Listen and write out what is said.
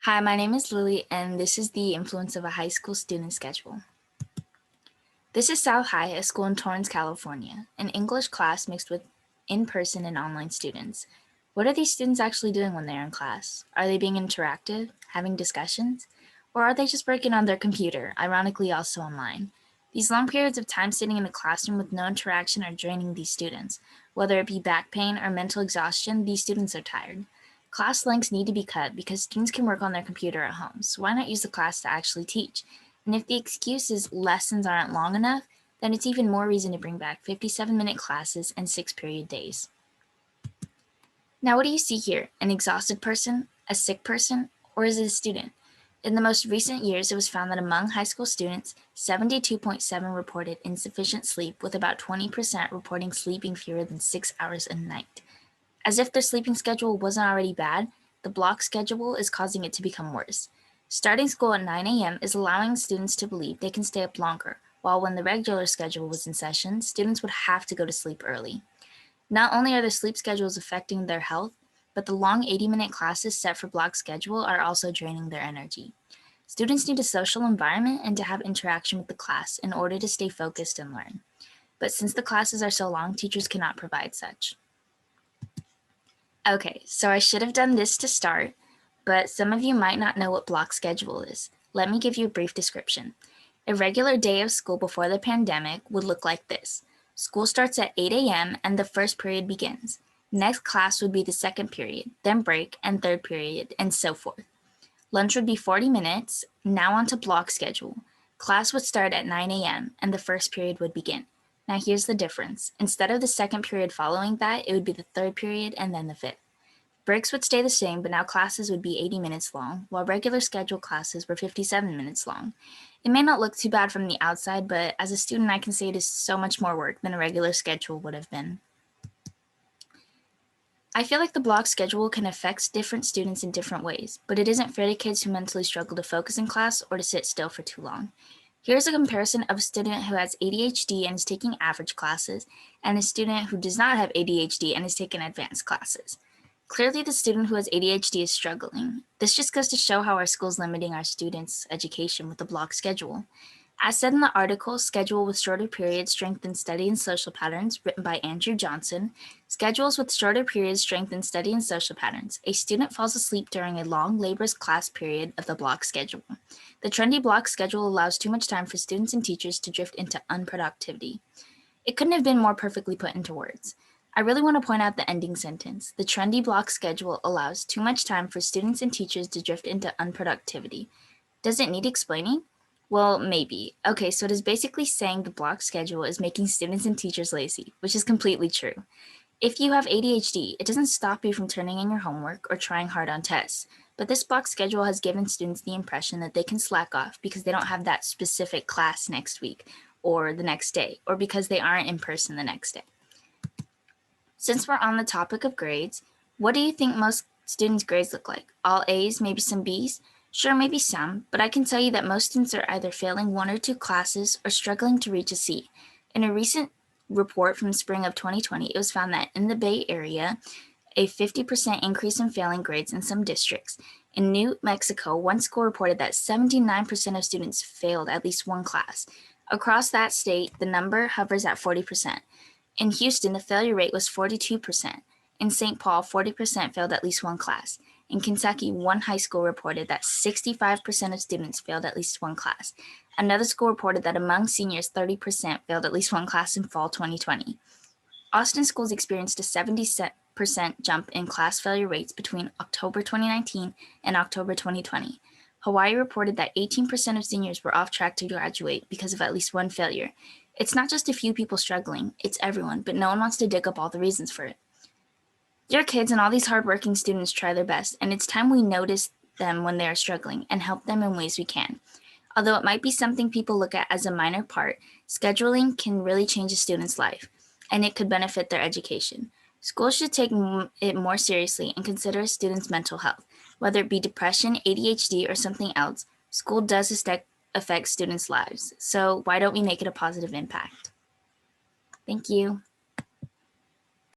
Hi, my name is Lily, and this is the influence of a high school student schedule. This is South High, a school in Torrance, California, an English class mixed with in-person and online students. What are these students actually doing when they're in class? Are they being interactive, having discussions, or are they just working on their computer, ironically also online? These long periods of time sitting in a classroom with no interaction are draining these students. Whether it be back pain or mental exhaustion, these students are tired. Class lengths need to be cut because students can work on their computer at home, so why not use the class to actually teach? And if the excuse is lessons aren't long enough, then it's even more reason to bring back 57-minute classes and 6-period days. Now, what do you see here? An exhausted person, a sick person, or is it a student? In the most recent years, it was found that among high school students, 72.7% reported insufficient sleep, with about 20% reporting sleeping fewer than 6 hours a night. As if their sleeping schedule wasn't already bad, the block schedule is causing it to become worse. Starting school at 9 a.m. is allowing students to believe they can stay up longer, while when the regular schedule was in session, students would have to go to sleep early. Not only are the sleep schedules affecting their health, but the long 80-minute classes set for block schedule are also draining their energy. Students need a social environment and to have interaction with the class in order to stay focused and learn. But since the classes are so long, teachers cannot provide such. Okay, so I should have done this to start, but some of you might not know what block schedule is. Let me give you a brief description. A regular day of school before the pandemic would look like this. School starts at 8 a.m. and the first period begins. Next class would be the second period, then break and third period, and so forth. Lunch would be 40 minutes. Now on to block schedule. Class would start at 9 a.m. and the first period would begin. Now here's the difference. Instead of the second period following that, it would be the third period and then the fifth. Breaks would stay the same, but now classes would be 80 minutes long, while regular scheduled classes were 57 minutes long. It may not look too bad from the outside, but as a student, I can say it is so much more work than a regular schedule would have been. I feel like the block schedule can affect different students in different ways, but it isn't fair to kids who mentally struggle to focus in class or to sit still for too long. Here's a comparison of a student who has ADHD and is taking average classes, and a student who does not have ADHD and is taking advanced classes. Clearly, the student who has ADHD is struggling. This just goes to show how our school is limiting our students' education with the block schedule. As said in the article, Schedule with Shorter Periods Strengthen Study and Social Patterns, written by Andrew Johnson, schedules with shorter periods strengthen study and social patterns. A student falls asleep during a long, laborious class period of the block schedule. The trendy block schedule allows too much time for students and teachers to drift into unproductivity. It couldn't have been more perfectly put into words. I really want to point out the ending sentence. The trendy block schedule allows too much time for students and teachers to drift into unproductivity. Does it need explaining? Well, maybe. Okay, so it is basically saying the block schedule is making students and teachers lazy, which is completely true. If you have ADHD, it doesn't stop you from turning in your homework or trying hard on tests, but this block schedule has given students the impression that they can slack off because they don't have that specific class next week or the next day, or because they aren't in person the next day. Since we're on the topic of grades, what do you think most students' grades look like? All A's, maybe some B's? Sure, maybe some, but I can tell you that most students are either failing one or two classes or struggling to reach a C. In a recent report from spring of 2020, it was found that in the Bay Area, a 50% increase in failing grades in some districts. In New Mexico, one school reported that 79% of students failed at least one class. Across that state, the number hovers at 40%. In Houston, the failure rate was 42%. In St. Paul, 40% failed at least one class. In Kentucky, one high school reported that 65% of students failed at least one class. Another school reported that among seniors, 30% failed at least one class in fall 2020. Austin schools experienced a 70% jump in class failure rates between October 2019 and October 2020. Hawaii reported that 18% of seniors were off track to graduate because of at least one failure. It's not just a few people struggling, it's everyone, but no one wants to dig up all the reasons for it. Your kids and all these hardworking students try their best, and it's time we notice them when they are struggling and help them in ways we can. Although it might be something people look at as a minor part, scheduling can really change a student's life, and it could benefit their education. Schools should take it more seriously and consider a student's mental health. Whether it be depression, ADHD, or something else, school does affect students' lives. So why don't we make it a positive impact? Thank you.